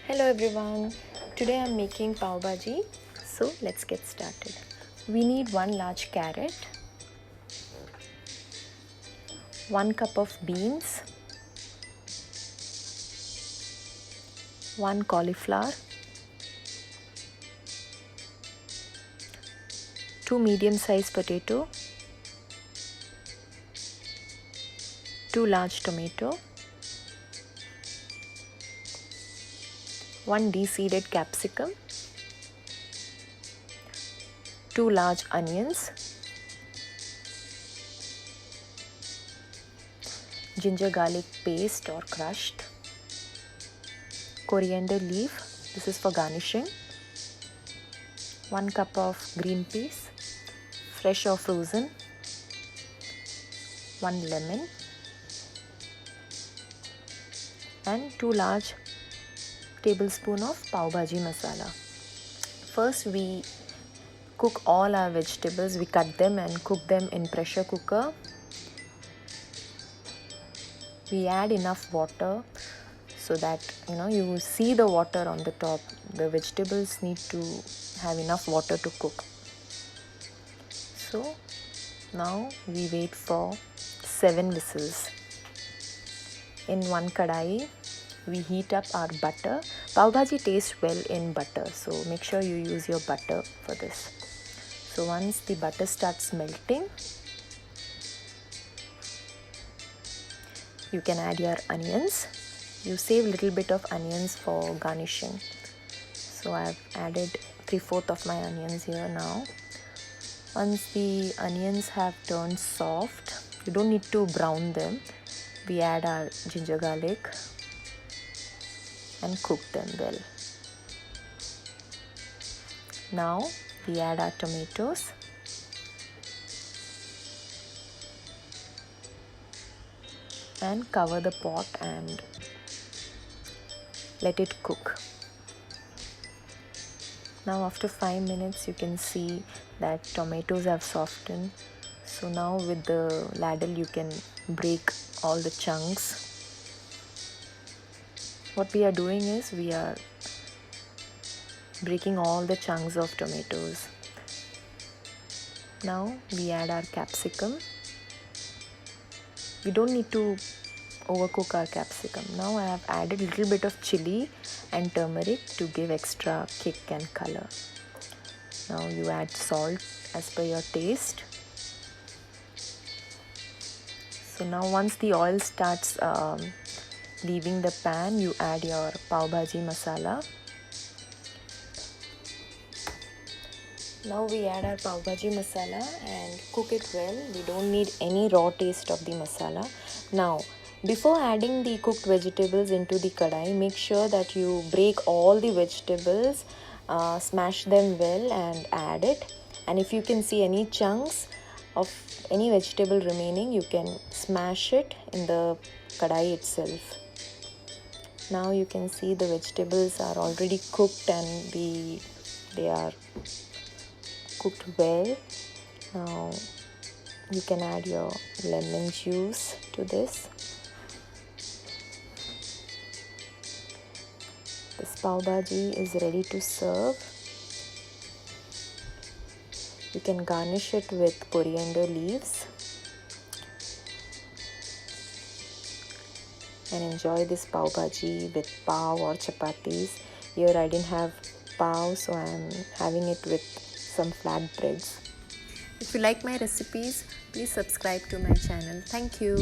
Hello everyone, today I'm making Pav Bhaji, so let's get started. We need 1 large carrot, 1 cup of beans, 1 cauliflower, 2 medium-sized potato, 2 large tomato, 1 de-seeded capsicum, 2 large onions, ginger garlic paste or crushed, coriander leaf, this is for garnishing, 1 cup of green peas, fresh or frozen, 1 lemon, and 2 large tablespoon of Pav Bhaji masala. First we cook all our vegetables, we cut them and cook them in pressure cooker. We add enough water so that you see the water on the top. The vegetables need to have enough water to cook. So now we wait for 7 whistles. In 1 kadai we heat up our butter. Pav Bhaji tastes well in butter, so make sure you use your butter for this. So once the butter starts melting, you can add your onions. You save a little bit of onions for garnishing. So I've added 3/4 of my onions here now. Once the onions have turned soft, you don't need to brown them. We add our ginger garlic and cook them well. Now we add our tomatoes. And cover the pot and let it cook. Now after 5 minutes you can see that tomatoes have softened. So now with the ladle you can break all the chunks. What we are doing is we are breaking all the chunks of tomatoes. Now we add our capsicum. We don't need to overcook our capsicum. Now I have added a little bit of chili and turmeric to give extra kick and color. Now you add salt as per your taste. So now once the oil starts leaving the pan, you add your Pav Bhaji masala. Now we add our Pav Bhaji masala and cook it well. We don't need any raw taste of the masala. Now, before adding the cooked vegetables into the kadai, make sure that you break all the vegetables, smash them well and add it. And if you can see any chunks of any vegetable remaining, you can smash it in the kadai itself. Now you can see the vegetables are already cooked and they are cooked well. Now you can add your lemon juice to this. This Pav Bhaji is ready to serve. You can garnish it with coriander leaves and enjoy this Pav Bhaji with pav or chapatis. Here I didn't have pav, so I'm having it with some flat breads. If you like my recipes, please subscribe to my channel. Thank you.